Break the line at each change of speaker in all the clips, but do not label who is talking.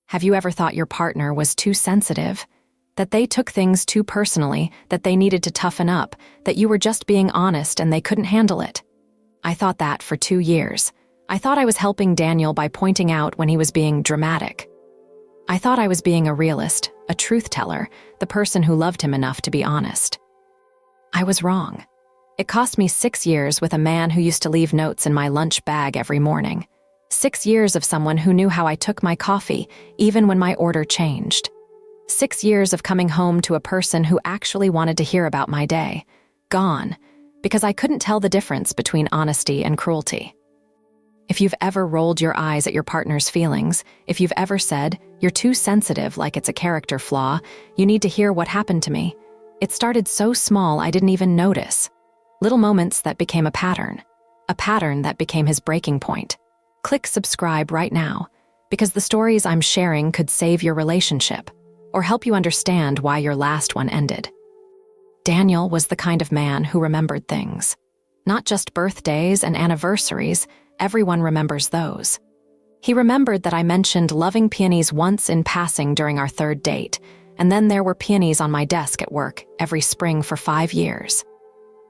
Have you ever thought your partner was too sensitive? That they took things too personally, that they needed to toughen up, that you were just being honest and they couldn't handle it? I thought that for 2 years. I thought I was helping Daniel by pointing out when he was being dramatic. I thought I was being a realist, a truth teller, the person who loved him enough to be honest. I was wrong. It cost me 6 years with a man who used to leave notes in my lunch bag every morning. 6 years of someone who knew how I took my coffee, even when my order changed. 6 years of coming home to a person who actually wanted to hear about my day. Gone, because I couldn't tell the difference between honesty and cruelty. If you've ever rolled your eyes at your partner's feelings, if you've ever said, "You're too sensitive," like it's a character flaw, you need to hear what happened to me. It started so small I didn't even notice. Little moments that became a pattern that became his breaking point. Click subscribe right now, because the stories I'm sharing could save your relationship or help you understand why your last one ended. Daniel was the kind of man who remembered things. Not just birthdays and anniversaries, everyone remembers those. He remembered that I mentioned loving peonies once in passing during our 3rd date, and then there were peonies on my desk at work every spring for 5 years.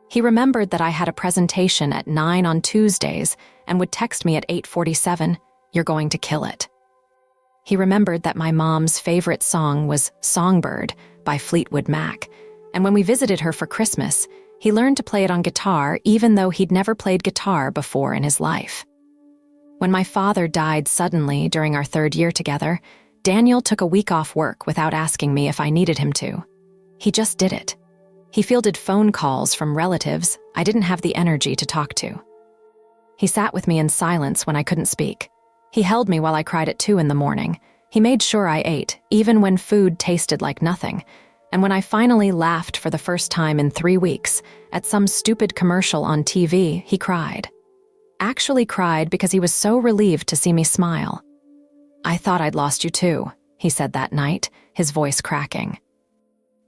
He remembered that I had a presentation at 9 on Tuesdays and would text me at 8:47, "You're going to kill it." He remembered that my mom's favorite song was Songbird by Fleetwood Mac, and when we visited her for Christmas, he learned to play it on guitar even though he'd never played guitar before in his life. When my father died suddenly during our 3rd year together, Daniel took a week off work without asking me if I needed him to. He just did it. He fielded phone calls from relatives I didn't have the energy to talk to. He sat with me in silence when I couldn't speak. He held me while I cried at 2 in the morning. He made sure I ate, even when food tasted like nothing. And when I finally laughed for the first time in 3 weeks at some stupid commercial on TV, he cried. Actually cried because he was so relieved to see me smile. "I thought I'd lost you too," he said that night, his voice cracking.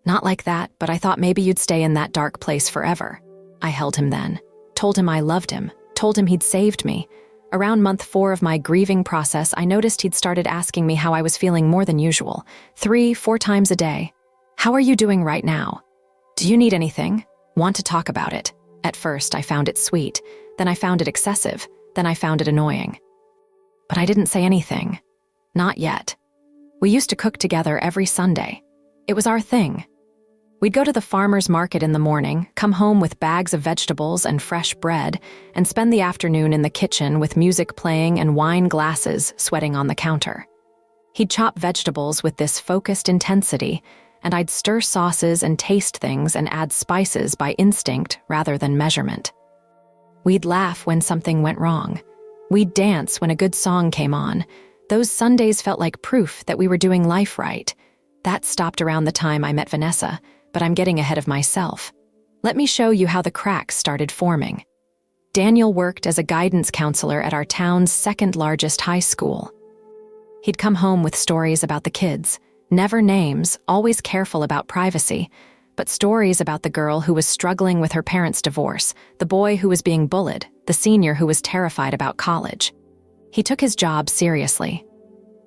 "Not like that, but I thought maybe you'd stay in that dark place forever." I held him then, told him I loved him, told him he'd saved me. Around month 4 of my grieving process, I noticed he'd started asking me how I was feeling more than usual, 3-4 times a day. "How are you doing right now? Do you need anything? Want to talk about it?" At first, I found it sweet, then I found it excessive, then I found it annoying. But I didn't say anything. Not yet. We used to cook together every Sunday. It was our thing. We'd go to the farmer's market in the morning, come home with bags of vegetables and fresh bread, and spend the afternoon in the kitchen with music playing and wine glasses sweating on the counter. He'd chop vegetables with this focused intensity, and I'd stir sauces and taste things and add spices by instinct rather than measurement. We'd laugh when something went wrong. We'd dance when a good song came on. Those Sundays felt like proof that we were doing life right. That stopped around the time I met Vanessa, but I'm getting ahead of myself. Let me show you how the cracks started forming. Daniel worked as a guidance counselor at our town's 2nd largest high school. He'd come home with stories about the kids, never names, always careful about privacy, but stories about the girl who was struggling with her parents' divorce, the boy who was being bullied, the senior who was terrified about college. He took his job seriously.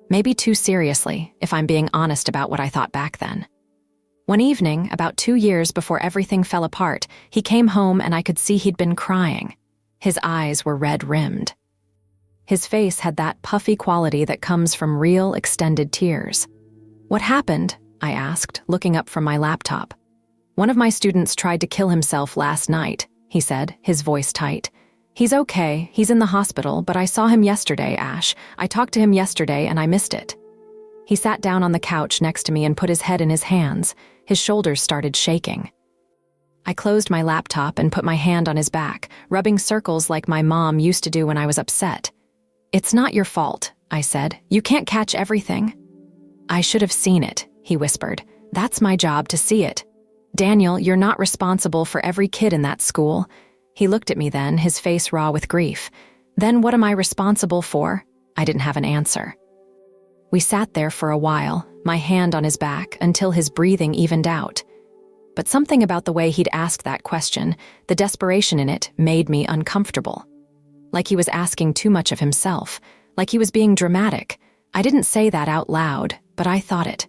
Maybe too seriously, if I'm being honest about what I thought back then. One evening, about 2 years before everything fell apart, he came home and I could see he'd been crying. His eyes were red-rimmed. His face had that puffy quality that comes from real, extended tears. "What happened?" I asked, looking up from my laptop. "One of my students tried to kill himself last night," he said, his voice tight. "He's okay, he's in the hospital, but I saw him yesterday, Ash. I talked to him yesterday and I missed it." He sat down on the couch next to me and put his head in his hands. His shoulders started shaking. I closed my laptop and put my hand on his back, rubbing circles like my mom used to do when I was upset. "It's not your fault," I said. "You can't catch everything." "I should have seen it," he whispered. "That's my job to see it. Daniel, you're not responsible for every kid in that school." He looked at me then, his face raw with grief. "Then what am I responsible for?" I didn't have an answer. We sat there for a while, my hand on his back, until his breathing evened out. But something about the way he'd asked that question, the desperation in it, made me uncomfortable. Like he was asking too much of himself, like he was being dramatic. I didn't say that out loud, but I thought it.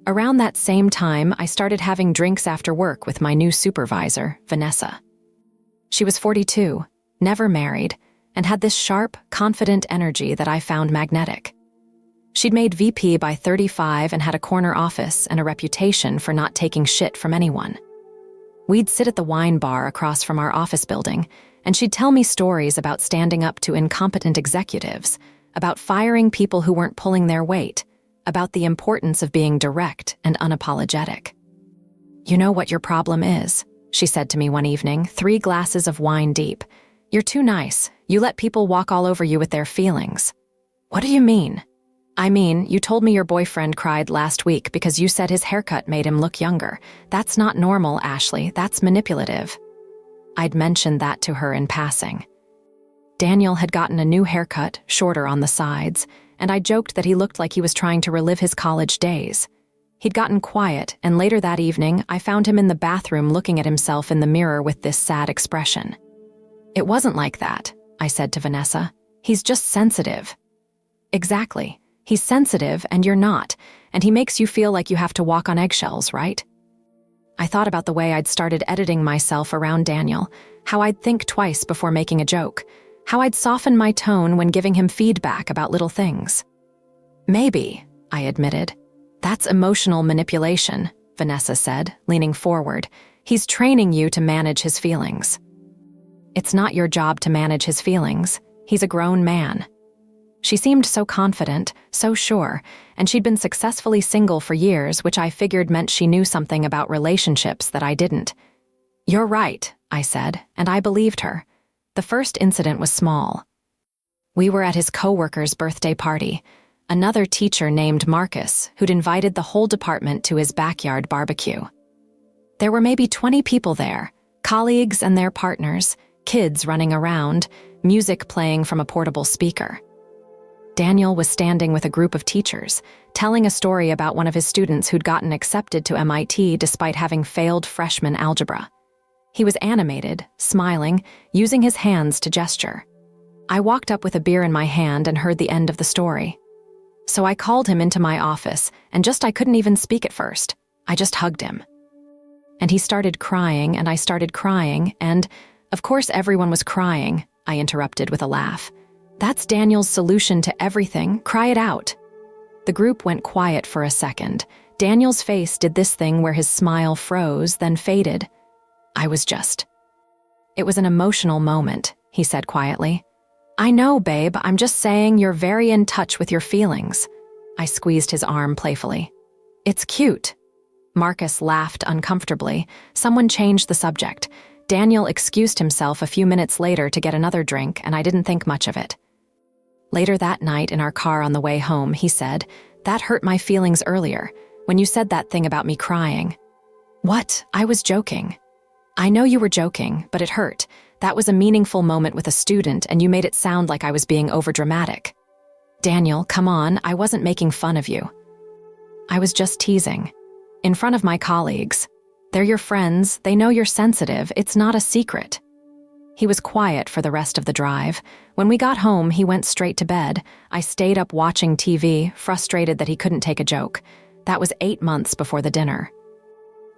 Around that same time, I started having drinks after work with my new supervisor, Vanessa. She was 42, never married, and had this sharp, confident energy that I found magnetic. She'd made VP by 35 and had a corner office and a reputation for not taking shit from anyone. We'd sit at the wine bar across from our office building, and she'd tell me stories about standing up to incompetent executives, about firing people who weren't pulling their weight, about the importance of being direct and unapologetic. "You know what your problem is," she said to me one evening, 3 glasses of wine deep. "You're too nice. You let people walk all over you with their feelings." "What do you mean?" "I mean, you told me your boyfriend cried last week because you said his haircut made him look younger. That's not normal, Ashley. That's manipulative." I'd mentioned that to her in passing. Daniel had gotten a new haircut, shorter on the sides, and I joked that he looked like he was trying to relive his college days. He'd gotten quiet, and later that evening, I found him in the bathroom looking at himself in the mirror with this sad expression. "It wasn't like that," I said to Vanessa. "He's just sensitive." "Exactly. He's sensitive, and you're not, and he makes you feel like you have to walk on eggshells, right?" I thought about the way I'd started editing myself around Daniel, how I'd think twice before making a joke, how I'd soften my tone when giving him feedback about little things. "Maybe," I admitted. "That's emotional manipulation," Vanessa said, leaning forward. "He's training you to manage his feelings." "It's not your job to manage his feelings. He's a grown man." She seemed so confident, so sure, and she'd been successfully single for years, which I figured meant she knew something about relationships that I didn't. "You're right," I said, and I believed her. The first incident was small. We were at his coworker's birthday party, another teacher named Marcus, who'd invited the whole department to his backyard barbecue. There were maybe 20 people there, colleagues and their partners, kids running around, music playing from a portable speaker. Daniel was standing with a group of teachers, telling a story about one of his students who'd gotten accepted to MIT despite having failed freshman algebra. He was animated, smiling, using his hands to gesture. I walked up with a beer in my hand and heard the end of the story. So I called him into my office, and I couldn't even speak at first. I just hugged him. And he started crying, and I started crying, and, of course everyone was crying, I interrupted with a laugh. "That's Daniel's solution to everything. Cry it out." The group went quiet for a second. Daniel's face did this thing where his smile froze, then faded. It was an emotional moment, he said quietly. "I know, babe. I'm just saying you're very in touch with your feelings." I squeezed his arm playfully. "It's cute." Marcus laughed uncomfortably. Someone changed the subject. Daniel excused himself a few minutes later to get another drink, and I didn't think much of it. Later that night in our car on the way home, he said, "That hurt my feelings earlier, when you said that thing about me crying." "What? I was joking." "I know you were joking, but it hurt. That was a meaningful moment with a student, and you made it sound like I was being overdramatic." "Daniel, come on, I wasn't making fun of you." "I was just teasing. In front of my colleagues. They're your friends, they know you're sensitive, it's not a secret." He was quiet for the rest of the drive. When we got home, he went straight to bed. I stayed up watching TV, frustrated that he couldn't take a joke. That was 8 months before the dinner.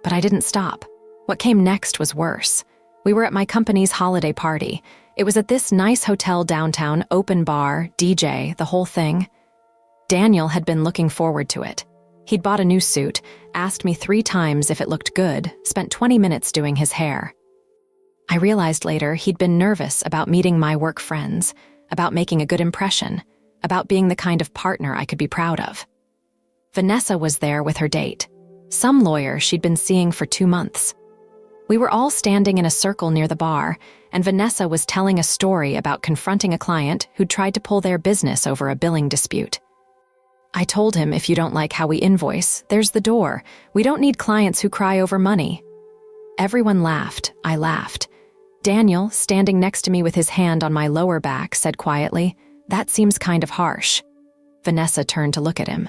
But I didn't stop. What came next was worse. We were at my company's holiday party. It was at this nice hotel downtown, open bar, DJ, the whole thing. Daniel had been looking forward to it. He'd bought a new suit, asked me 3 times if it looked good, spent 20 minutes doing his hair. I realized later he'd been nervous about meeting my work friends, about making a good impression, about being the kind of partner I could be proud of. Vanessa was there with her date, some lawyer she'd been seeing for 2 months. We were all standing in a circle near the bar, and Vanessa was telling a story about confronting a client who'd tried to pull their business over a billing dispute. I told him, "If you don't like how we invoice, there's the door. We don't need clients who cry over money." Everyone laughed. I laughed. Daniel, standing next to me with his hand on my lower back, said quietly, "That seems kind of harsh." Vanessa turned to look at him.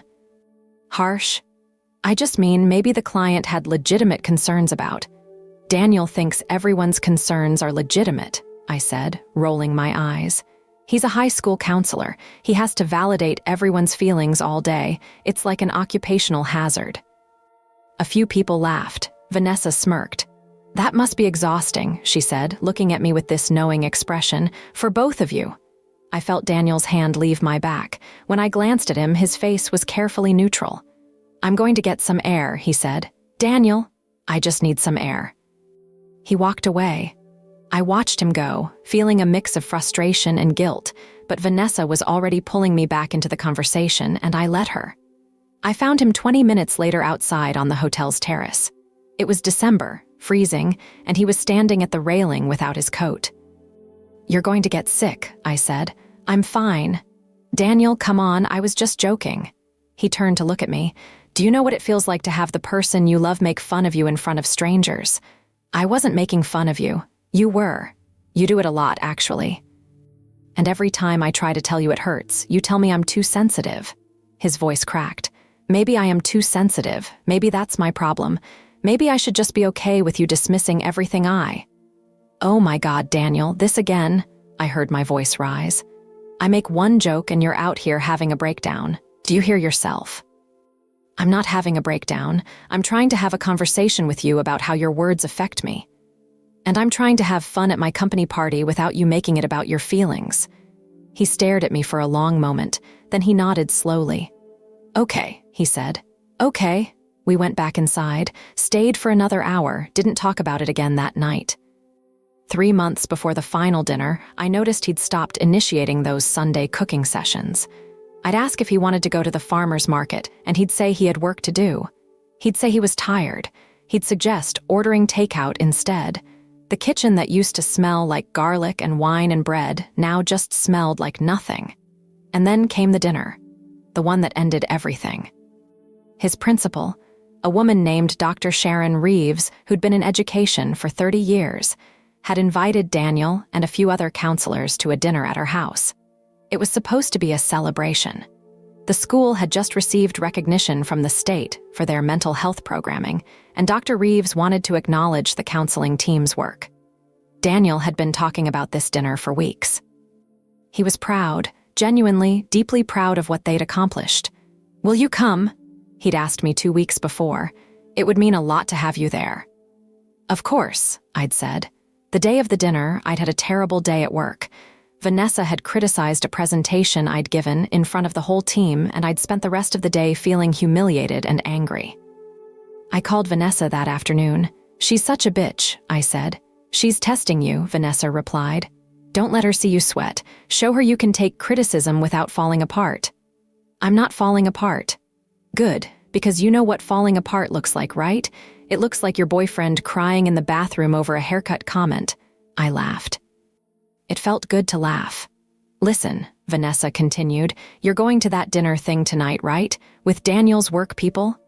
"Harsh? I just mean maybe the client had legitimate concerns about." "Daniel thinks everyone's concerns are legitimate," I said, rolling my eyes. He's a high school counselor. He has to validate everyone's feelings all day. It's like an occupational hazard. A few people laughed. Vanessa smirked. That must be exhausting, she said, looking at me with this knowing expression, for both of you. I felt Daniel's hand leave my back. When I glanced at him, his face was carefully neutral. I'm going to get some air, he said. Daniel, I just need some air. He walked away. I watched him go, feeling a mix of frustration and guilt, but Vanessa was already pulling me back into the conversation, and I let her. I found him 20 minutes later outside on the hotel's terrace. It was December, freezing, and he was standing at the railing without his coat. You're going to get sick, I said. I'm fine. Daniel, come on, I was just joking. He turned to look at me. Do you know what it feels like to have the person you love make fun of you in front of strangers? I wasn't making fun of you. You were. You do it a lot, actually. And every time I try to tell you it hurts, you tell me I'm too sensitive. His voice cracked. Maybe I am too sensitive. Maybe that's my problem. Maybe I should just be okay with you dismissing everything I. Oh my God, Daniel, this again. I heard my voice rise. I make one joke and you're out here having a breakdown. Do you hear yourself? I'm not having a breakdown. I'm trying to have a conversation with you about how your words affect me. And I'm trying to have fun at my company party without you making it about your feelings. He stared at me for a long moment, then he nodded slowly. Okay, he said. Okay. We went back inside, stayed for another hour, didn't talk about it again that night. 3 months before the final dinner, I noticed he'd stopped initiating those Sunday cooking sessions. I'd ask if he wanted to go to the farmer's market, and he'd say he had work to do. He'd say he was tired. He'd suggest ordering takeout instead. The kitchen that used to smell like garlic and wine and bread now just smelled like nothing. And then came the dinner, the one that ended everything. His principal, a woman named Dr. Sharon Reeves, who'd been in education for 30 years, had invited Daniel and a few other counselors to a dinner at her house. It was supposed to be a celebration. The school had just received recognition from the state for their mental health programming, and Dr. Reeves wanted to acknowledge the counseling team's work. Daniel had been talking about this dinner for weeks. He was proud, genuinely, deeply proud of what they'd accomplished. Will you come? He'd asked me 2 weeks before. It would mean a lot to have you there. Of course, I'd said. The day of the dinner, I'd had a terrible day at work. Vanessa had criticized a presentation I'd given in front of the whole team, and I'd spent the rest of the day feeling humiliated and angry. I called Vanessa that afternoon. She's such a bitch, I said. She's testing you, Vanessa replied. Don't let her see you sweat. Show her you can take criticism without falling apart. I'm not falling apart. Good, because you know what falling apart looks like, right? It looks like your boyfriend crying in the bathroom over a haircut comment. I laughed. It felt good to laugh. Listen, Vanessa continued, you're going to that dinner thing tonight, right? With Daniel's work people?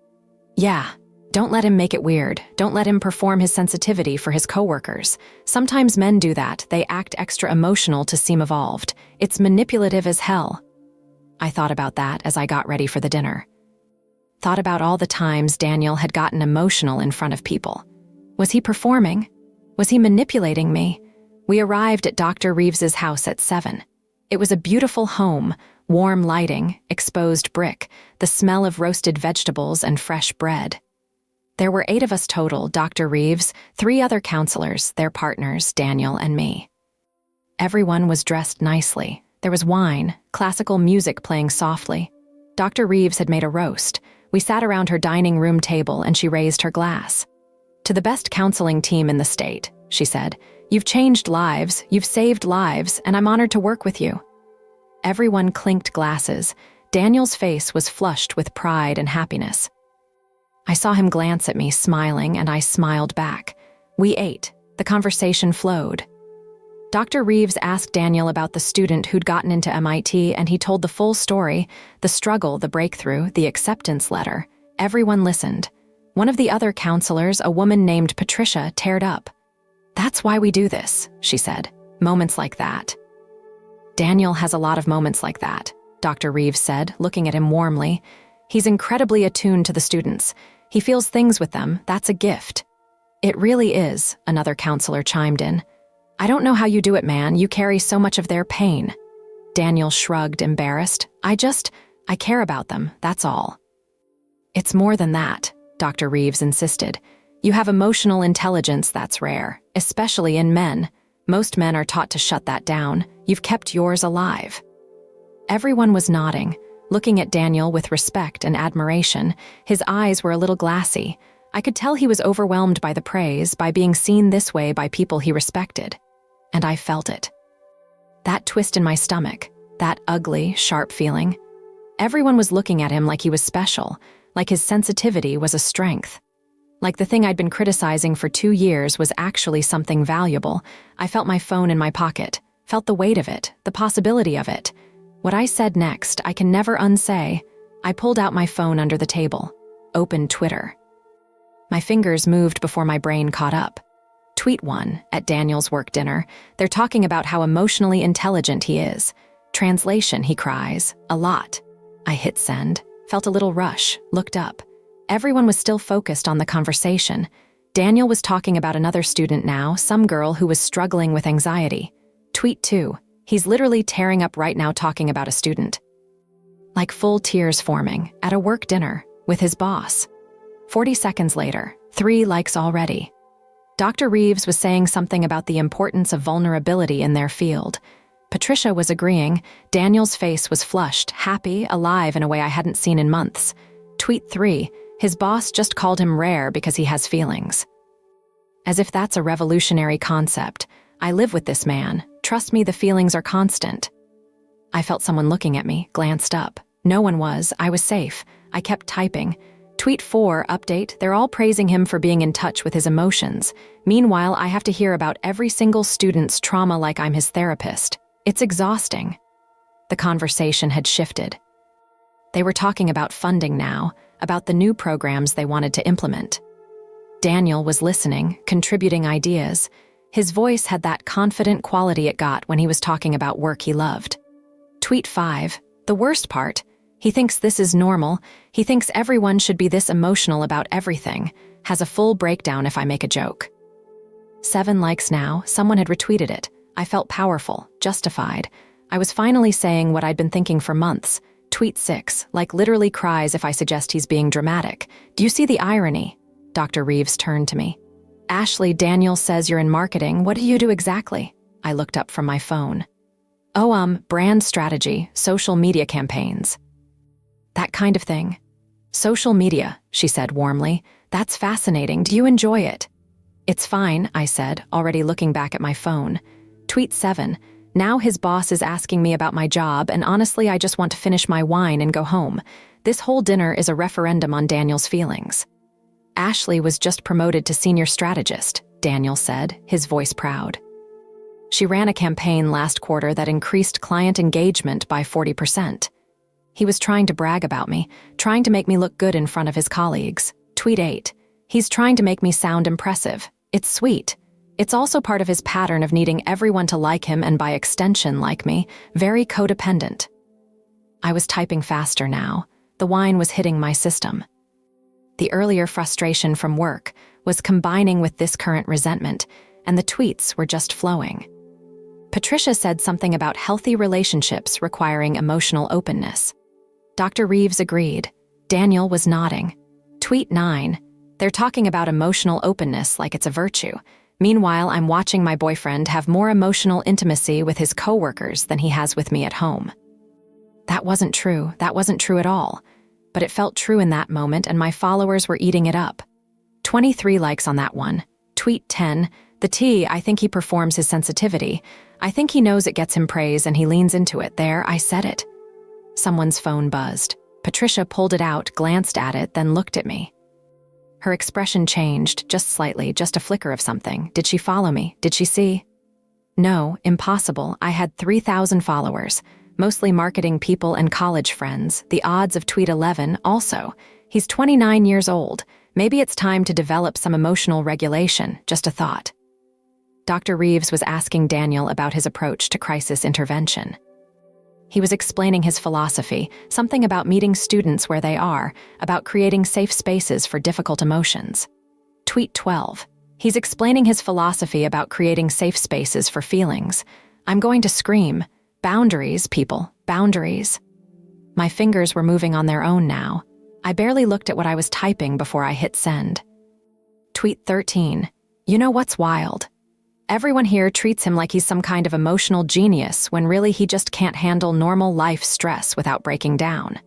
Yeah. Don't let him make it weird. Don't let him perform his sensitivity for his coworkers. Sometimes men do that. They act extra emotional to seem evolved. It's manipulative as hell. I thought about that as I got ready for the dinner. Thought about all the times Daniel had gotten emotional in front of people. Was he performing? Was he manipulating me? We arrived at Dr. Reeves's house at 7. It was a beautiful home, warm lighting, exposed brick, the smell of roasted vegetables and fresh bread. There were 8 of us total, Dr. Reeves, 3 other counselors, their partners, Daniel and me. Everyone was dressed nicely. There was wine, classical music playing softly. Dr. Reeves had made a roast. We sat around her dining room table and she raised her glass. To the best counseling team in the state, she said, you've changed lives, you've saved lives, and I'm honored to work with you. Everyone clinked glasses. Daniel's face was flushed with pride and happiness. I saw him glance at me, smiling, and I smiled back. We ate. The conversation flowed. Dr. Reeves asked Daniel about the student who'd gotten into MIT, and he told the full story, the struggle, the breakthrough, the acceptance letter. Everyone listened. One of the other counselors, a woman named Patricia, teared up. That's why we do this, she said. Moments like that. Daniel has a lot of moments like that, Dr. Reeves said, looking at him warmly. He's incredibly attuned to the students. He feels things with them. That's a gift. It really is, another counselor chimed in. I don't know how you do it, man. You carry so much of their pain. Daniel shrugged, embarrassed. I care about them, that's all. It's more than that, Dr. Reeves insisted. You have emotional intelligence that's rare, especially in men. Most men are taught to shut that down. You've kept yours alive. Everyone was nodding, looking at Daniel with respect and admiration. His eyes were a little glassy. I could tell he was overwhelmed by the praise, by being seen this way by people he respected. And I felt it. That twist in my stomach, that ugly, sharp feeling. Everyone was looking at him like he was special, like his sensitivity was a strength. Like the thing I'd been criticizing for 2 years was actually something valuable. I felt my phone in my pocket, felt the weight of it, the possibility of it. What I said next, I can never unsay. I pulled out my phone under the table, opened Twitter. My fingers moved before my brain caught up. Tweet 1, at Daniel's work dinner. They're talking about how emotionally intelligent he is. Translation, he cries, a lot. I hit send, felt a little rush, looked up. Everyone was still focused on the conversation. Daniel was talking about another student now, some girl who was struggling with anxiety. Tweet 2, he's literally tearing up right now talking about a student. Like full tears forming, at a work dinner, with his boss. 40 seconds later, 3 likes already. Dr. Reeves was saying something about the importance of vulnerability in their field. Patricia was agreeing. Daniel's face was flushed, happy, alive in a way I hadn't seen in months. Tweet 3, his boss just called him rare because he has feelings. As if that's a revolutionary concept. I live with this man. Trust me, the feelings are constant. I felt someone looking at me, glanced up. No one was. I was safe. I kept typing. Tweet 4, update, they're all praising him for being in touch with his emotions. Meanwhile, I have to hear about every single student's trauma like I'm his therapist. It's exhausting. The conversation had shifted. They were talking about funding now, about the new programs they wanted to implement. Daniel was listening, contributing ideas. His voice had that confident quality it got when he was talking about work he loved. Tweet 5, the worst part, he thinks this is normal. He thinks everyone should be this emotional about everything. Has a full breakdown if I make a joke. 7 likes now. Someone had retweeted it. I felt powerful, justified. I was finally saying what I'd been thinking for months. Tweet 6, like literally cries if I suggest he's being dramatic. Do you see the irony? Dr. Reeves turned to me. Ashley, Daniel says you're in marketing. What do you do exactly? I looked up from my phone. Oh, brand strategy, social media campaigns. That kind of thing. Social media, she said warmly. That's fascinating. Do you enjoy it? It's fine, I said, already looking back at my phone. Tweet 7, now his boss is asking me about my job, and honestly, I just want to finish my wine and go home. This whole dinner is a referendum on Daniel's feelings. Ashley was just promoted to senior strategist, Daniel said, his voice proud. She ran a campaign last quarter that increased client engagement by 40%. He was trying to brag about me, trying to make me look good in front of his colleagues. Tweet 8, he's trying to make me sound impressive. It's sweet. It's also part of his pattern of needing everyone to like him and by extension like me, very codependent. I was typing faster now. The wine was hitting my system. The earlier frustration from work was combining with this current resentment, and the tweets were just flowing. Patricia said something about healthy relationships requiring emotional openness. Dr. Reeves agreed. Daniel was nodding. Tweet 9, they're talking about emotional openness like it's a virtue. Meanwhile, I'm watching my boyfriend have more emotional intimacy with his coworkers than he has with me at home. That wasn't true. That wasn't true at all. But it felt true in that moment, and my followers were eating it up. 23 likes on that one. Tweet 10, the T, I think he performs his sensitivity. I think he knows it gets him praise and he leans into it. There, I said it. Someone's phone buzzed. Patricia pulled it out, glanced at it, then looked at me. Her expression changed, just slightly, just a flicker of something. Did she follow me? Did she see? No, impossible. I had 3,000 followers, mostly marketing people and college friends. The odds of tweet 11 also. He's 29 years old. Maybe it's time to develop some emotional regulation, just a thought. Dr. Reeves was asking Daniel about his approach to crisis intervention. He was explaining his philosophy, something about meeting students where they are, about creating safe spaces for difficult emotions. Tweet 12. He's explaining his philosophy about creating safe spaces for feelings. I'm going to scream. Boundaries, people, boundaries. My fingers were moving on their own now. I barely looked at what I was typing before I hit send. Tweet 13. You know what's wild? Everyone here treats him like he's some kind of emotional genius when really he just can't handle normal life stress without breaking down.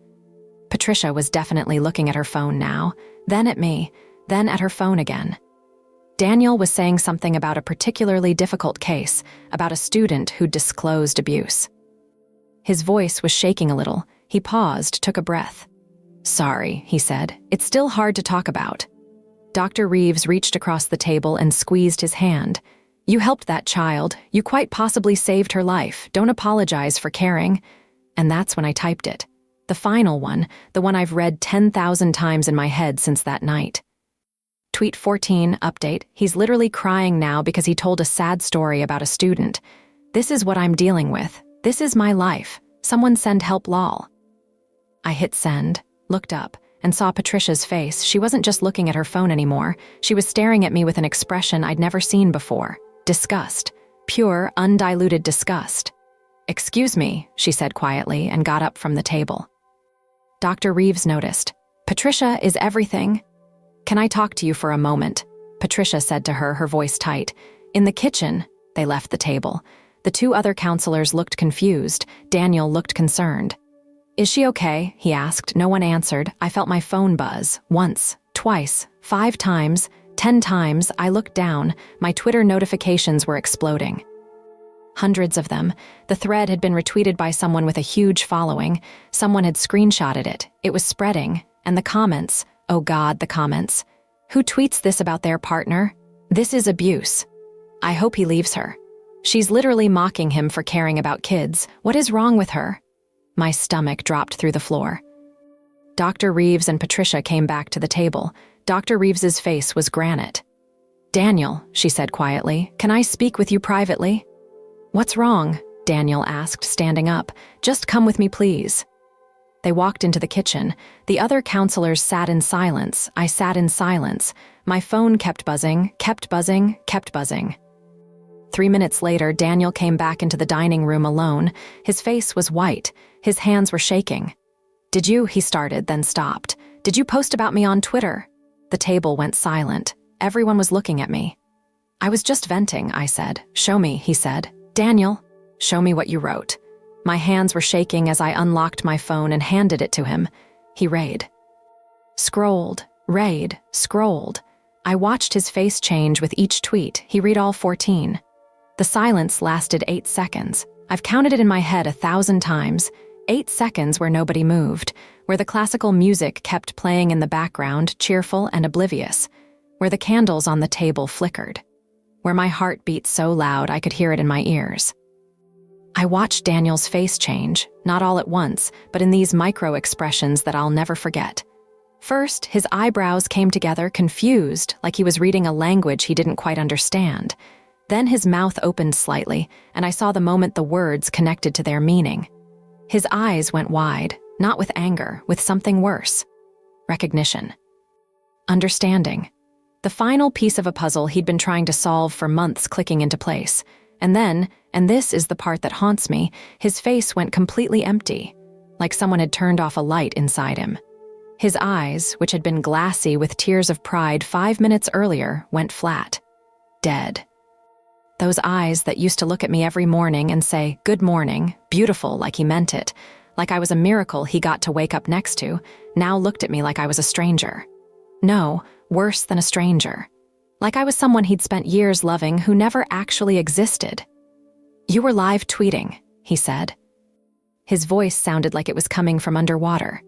Patricia was definitely looking at her phone now, then at me, then at her phone again. Daniel was saying something about a particularly difficult case, about a student who'd disclosed abuse. His voice was shaking a little. He paused, took a breath. Sorry, he said. It's still hard to talk about. Dr. Reeves reached across the table and squeezed his hand. You helped that child. You quite possibly saved her life. Don't apologize for caring. And that's when I typed it. The final one, the one I've read 10,000 times in my head since that night. Tweet 14, update. He's literally crying now because he told a sad story about a student. This is what I'm dealing with. This is my life. Someone send help lol. I hit send, looked up, and saw Patricia's face. She wasn't just looking at her phone anymore. She was staring at me with an expression I'd never seen before. Disgust. Pure, undiluted disgust. Excuse me, she said quietly and got up from the table. Dr. Reeves noticed. Patricia, is everything? Can I talk to you for a moment? Patricia said to her, her voice tight. In the kitchen. They left the table. The two other counselors looked confused. Daniel looked concerned. Is she okay? He asked. No one answered. I felt my phone buzz. Once, twice, 5 times, 10 times. I looked down. My Twitter notifications were exploding. Hundreds of them. The thread had been retweeted by someone with a huge following. Someone had screenshotted it. It was spreading. And the comments. Oh God, the comments. Who tweets this about their partner? This is abuse. I hope he leaves her. She's literally mocking him for caring about kids. What is wrong with her? My stomach dropped through the floor. Dr. Reeves and Patricia came back to the table. Dr. Reeves's face was granite. Daniel, she said quietly, can I speak with you privately? What's wrong? Daniel asked, standing up. Just come with me, please. They walked into the kitchen. The other counselors sat in silence. I sat in silence. My phone kept buzzing, kept buzzing, kept buzzing. 3 minutes later, Daniel came back into the dining room alone. His face was white. His hands were shaking. Did you, he started, then stopped. Did you post about me on Twitter? The table went silent. Everyone was looking at me. I was just venting, I said. Show me, he said. Daniel, show me what you wrote. My hands were shaking as I unlocked my phone and handed it to him. He read. Scrolled, read, scrolled. I watched his face change with each tweet. He read all 14. The silence lasted 8 seconds. I've counted it in my head 1,000 times. 8 seconds where nobody moved, where the classical music kept playing in the background, cheerful and oblivious, where the candles on the table flickered, where my heart beat so loud I could hear it in my ears. I watched Daniel's face change, not all at once, but in these micro-expressions that I'll never forget. First, his eyebrows came together, confused, like he was reading a language he didn't quite understand. Then his mouth opened slightly, and I saw the moment the words connected to their meaning. His eyes went wide, not with anger, with something worse. Recognition. Understanding. The final piece of a puzzle he'd been trying to solve for months clicking into place. And then, and this is the part that haunts me, his face went completely empty, like someone had turned off a light inside him. His eyes, which had been glassy with tears of pride 5 minutes earlier, went flat. Dead. Those eyes that used to look at me every morning and say, "Good morning," beautiful like he meant it, like I was a miracle he got to wake up next to, now looked at me like I was a stranger. No, worse than a stranger. Like I was someone he'd spent years loving who never actually existed. You were live tweeting, he said. His voice sounded like it was coming from underwater.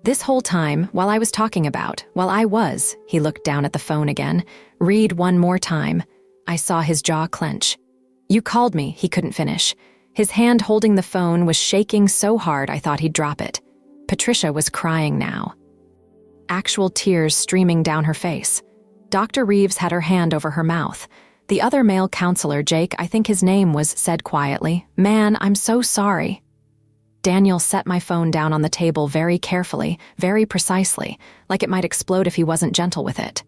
This whole time, while I was talking about, he looked down at the phone again, read one more time. I saw his jaw clench. You called me, he couldn't finish. His hand holding the phone was shaking so hard I thought he'd drop it. Patricia was crying now. Actual tears streaming down her face. Dr. Reeves had her hand over her mouth. The other male counselor, Jake, I think his name was, said quietly, "Man, I'm so sorry." Daniel set my phone down on the table very carefully, very precisely, like it might explode if he wasn't gentle with it.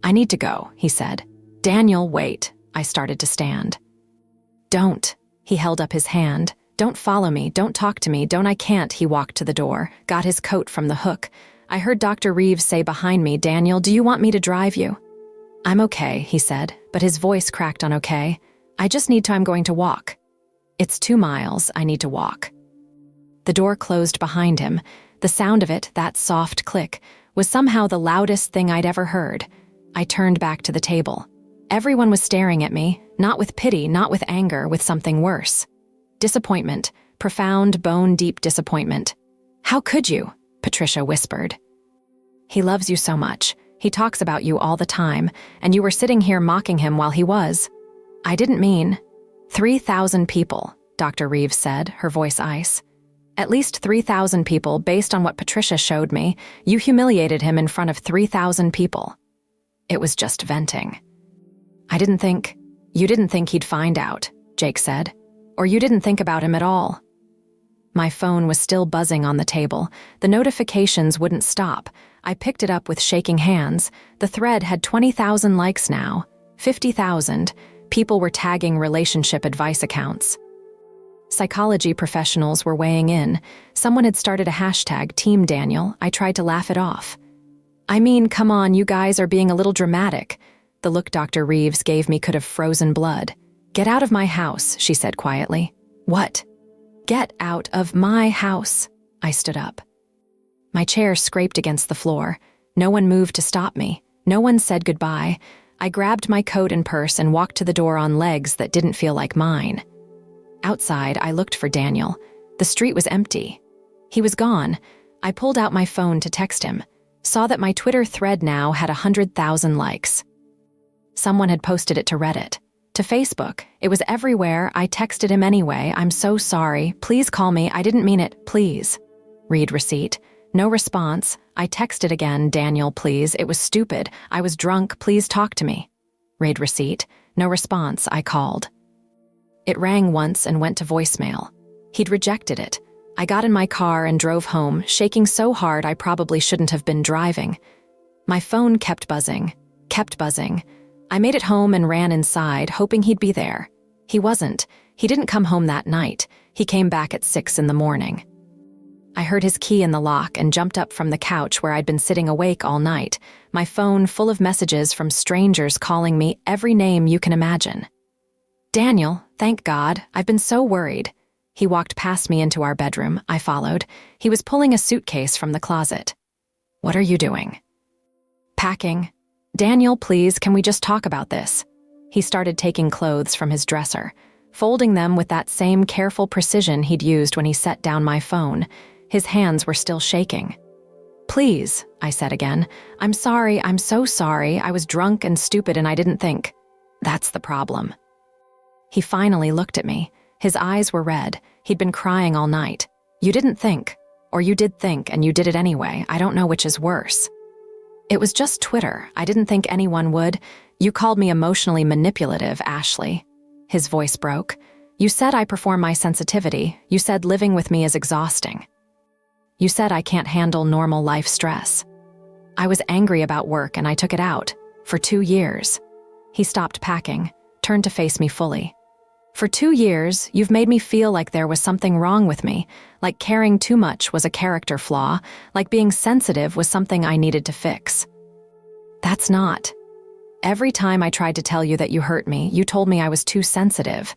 I need to go, he said. Daniel, wait. I started to stand. Don't. He held up his hand. Don't follow me, don't talk to me, don't I can't. He walked to the door, got his coat from the hook. I heard Dr. Reeves say behind me, Daniel, do you want me to drive you? I'm okay, he said, but his voice cracked on okay. I just need to, I'm going to walk. It's 2 miles, I need to walk. The door closed behind him. The sound of it, that soft click, was somehow the loudest thing I'd ever heard. I turned back to the table. Everyone was staring at me, not with pity, not with anger, with something worse. Disappointment, profound, bone-deep disappointment. How could you? Patricia whispered. He loves you so much. He talks about you all the time, and you were sitting here mocking him while he was. I didn't mean. 3,000 people, Dr. Reeves said, her voice ice. At least 3,000 people, based on what Patricia showed me. You humiliated him in front of 3,000 people. It was just venting. You didn't think he'd find out, Jake said. Or you didn't think about him at all. My phone was still buzzing on the table. The notifications wouldn't stop. I picked it up with shaking hands. The thread had 20,000 likes now. 50,000. People were tagging relationship advice accounts. Psychology professionals were weighing in. Someone had started a hashtag, Team Daniel. I tried to laugh it off. I mean, come on, you guys are being a little dramatic. The look Dr. Reeves gave me could have frozen blood. Get out of my house, she said quietly. What? Get out of my house. I stood up. My chair scraped against the floor. No one moved to stop me. No one said goodbye. I grabbed my coat and purse and walked to the door on legs that didn't feel like mine. Outside, I looked for Daniel. The street was empty. He was gone. I pulled out my phone to text him. Saw that my Twitter thread now had 100,000 likes. Someone had posted it to Reddit. To Facebook. It was everywhere. I texted him anyway. I'm so sorry. Please call me. I didn't mean it. Please. Read receipt. No response. I texted again. Daniel, please. It was stupid. I was drunk. Please talk to me. Read receipt. No response. I called. It rang once and went to voicemail. He'd rejected it. I got in my car and drove home, shaking so hard I probably shouldn't have been driving. My phone kept buzzing. Kept buzzing. I made it home and ran inside, hoping he'd be there. He wasn't. He didn't come home that night. He came back at 6 in the morning. I heard his key in the lock and jumped up from the couch where I'd been sitting awake all night, my phone full of messages from strangers calling me every name you can imagine. Daniel, thank God, I've been so worried. He walked past me into our bedroom. I followed. He was pulling a suitcase from the closet. What are you doing? Packing. Daniel, please, can we just talk about this? He started taking clothes from his dresser, folding them with that same careful precision he'd used when he set down my phone. His hands were still shaking. Please, I said again. I'm sorry, I'm so sorry. I was drunk and stupid and I didn't think. That's the problem. He finally looked at me. His eyes were red. He'd been crying all night. You didn't think. Or you did think and you did it anyway. I don't know which is worse. It was just Twitter. I didn't think anyone would. You called me emotionally manipulative, Ashley. His voice broke. You said I perform my sensitivity. You said living with me is exhausting. You said I can't handle normal life stress. I was angry about work and I took it out. For 2 years. He stopped packing, turned to face me fully. For 2 years, you've made me feel like there was something wrong with me, like caring too much was a character flaw, like being sensitive was something I needed to fix. That's not. Every time I tried to tell you that you hurt me, you told me I was too sensitive.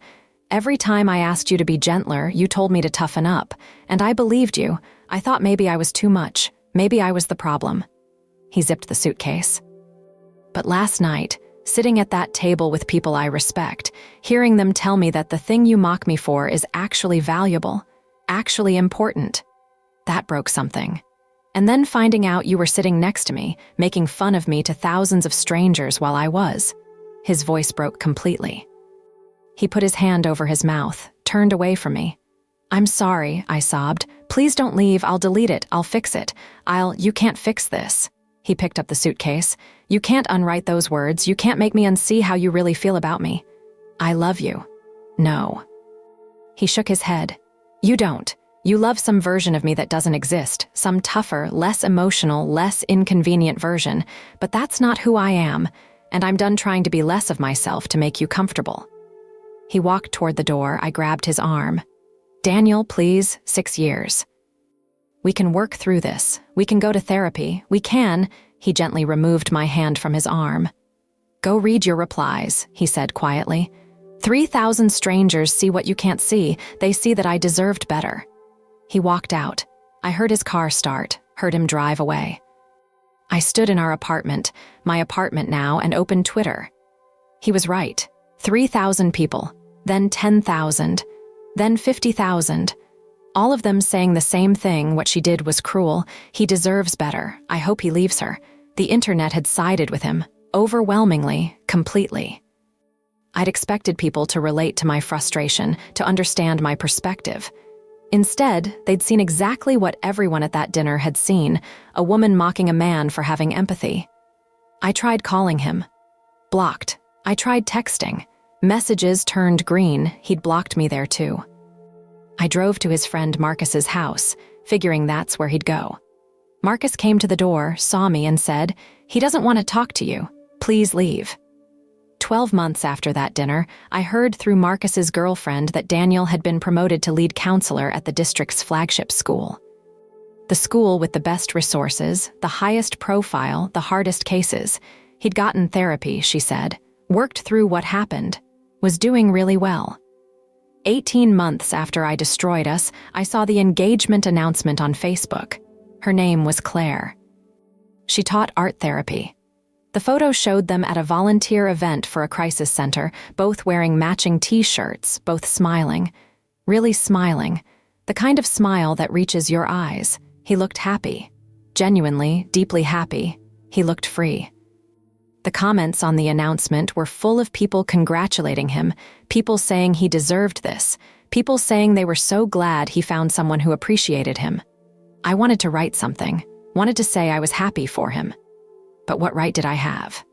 Every time I asked you to be gentler, you told me to toughen up, and I believed you. I thought maybe I was too much. Maybe I was the problem. He zipped the suitcase. But last night, sitting at that table with people I respect, hearing them tell me that the thing you mock me for is actually valuable, actually important. That broke something. And then finding out you were sitting next to me, making fun of me to thousands of strangers while I was. His voice broke completely. He put his hand over his mouth, turned away from me. I'm sorry, I sobbed. Please don't leave, I'll delete it, I'll fix it. You can't fix this. He picked up the suitcase. You can't unwrite those words. You can't make me unsee how you really feel about me. I love you. No. He shook his head. You don't. You love some version of me that doesn't exist, some tougher, less emotional, less inconvenient version, but that's not who I am, and I'm done trying to be less of myself to make you comfortable. He walked toward the door. I grabbed his arm. Daniel, please, 6 years. We can work through this. We can go to therapy. We can. He gently removed my hand from his arm. Go read your replies, he said quietly. 3,000 strangers see what you can't see. They see that I deserved better. He walked out. I heard his car start, heard him drive away. I stood in our apartment, my apartment now, and opened Twitter. He was right. 3,000 people, then 10,000, then 50,000. All of them saying the same thing: what she did was cruel. He deserves better. I hope he leaves her. The internet had sided with him, overwhelmingly, completely. I'd expected people to relate to my frustration, to understand my perspective. Instead, they'd seen exactly what everyone at that dinner had seen: a woman mocking a man for having empathy. I tried calling him. Blocked. I tried texting. Messages turned green. He'd blocked me there too. I drove to his friend Marcus's house, figuring that's where he'd go. Marcus came to the door, saw me, and said, "He doesn't want to talk to you. Please leave." 12 months after that dinner, I heard through Marcus's girlfriend that Daniel had been promoted to lead counselor at the district's flagship school. The school with the best resources, the highest profile, the hardest cases. He'd gotten therapy, she said, worked through what happened, was doing really well. 18 months after I destroyed us, I saw the engagement announcement on Facebook. Her name was Claire. She taught art therapy. The photo showed them at a volunteer event for a crisis center, both wearing matching t-shirts, both smiling. Really smiling. The kind of smile that reaches your eyes. He looked happy. Genuinely, deeply happy. He looked free. The comments on the announcement were full of people congratulating him, people saying he deserved this, people saying they were so glad he found someone who appreciated him. I wanted to write something, wanted to say I was happy for him. But what right did I have?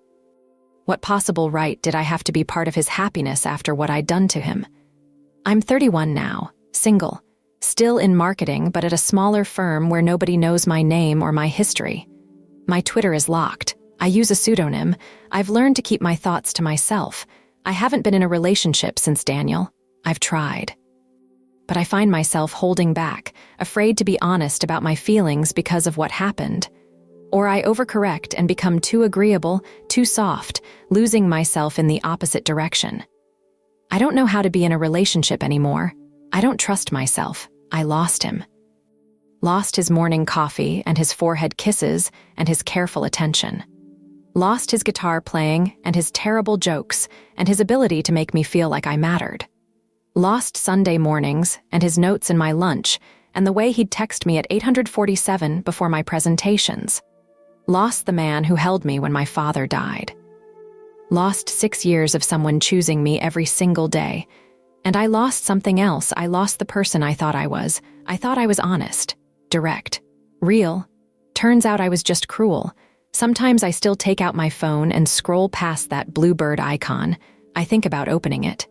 What possible right did I have to be part of his happiness after what I'd done to him? I'm 31 now, single, still in marketing but at a smaller firm where nobody knows my name or my history. My Twitter is locked. I use a pseudonym. I've learned to keep my thoughts to myself. I haven't been in a relationship since Daniel. I've tried. But I find myself holding back, afraid to be honest about my feelings because of what happened. Or I overcorrect and become too agreeable, too soft, losing myself in the opposite direction. I don't know how to be in a relationship anymore. I don't trust myself. I lost him. Lost his morning coffee and his forehead kisses and his careful attention. Lost his guitar playing and his terrible jokes and his ability to make me feel like I mattered. Lost Sunday mornings and his notes in my lunch and the way he'd text me at 847 before my presentations. Lost the man who held me when my father died. Lost 6 years of someone choosing me every single day. And I lost something else. I lost the person I thought I was. I thought I was honest, direct, real. Turns out I was just cruel. Sometimes I still take out my phone and scroll past that bluebird icon. I think about opening it.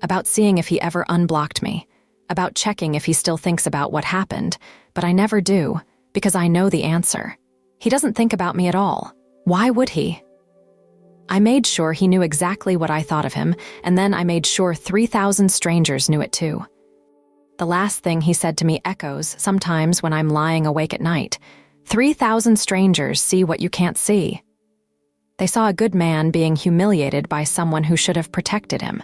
About seeing if he ever unblocked me. About checking if he still thinks about what happened. But I never do, because I know the answer. He doesn't think about me at all. Why would he? I made sure he knew exactly what I thought of him, and then I made sure 3,000 strangers knew it too. The last thing he said to me echoes sometimes when I'm lying awake at night. 3,000 strangers see what you can't see. They saw a good man being humiliated by someone who should have protected him.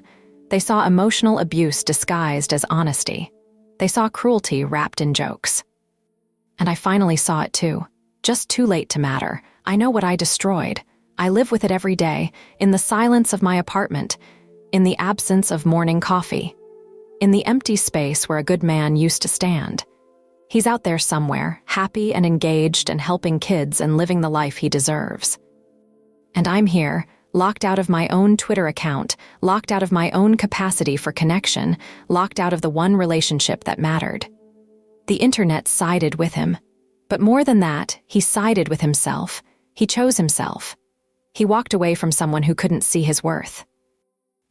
They saw emotional abuse disguised as honesty. They saw cruelty wrapped in jokes. And I finally saw it too. Just too late to matter. I know what I destroyed. I live with it every day, in the silence of my apartment, in the absence of morning coffee, in the empty space where a good man used to stand. He's out there somewhere, happy and engaged and helping kids and living the life he deserves. And I'm here, locked out of my own Twitter account, locked out of my own capacity for connection, locked out of the one relationship that mattered. The internet sided with him. But more than that, he sided with himself. He chose himself. He walked away from someone who couldn't see his worth.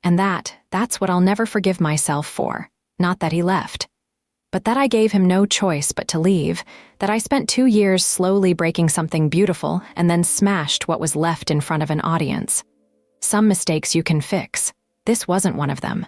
And that's what I'll never forgive myself for. Not that he left. But that I gave him no choice but to leave, that I spent 2 years slowly breaking something beautiful and then smashed what was left in front of an audience. Some mistakes you can fix. This wasn't one of them.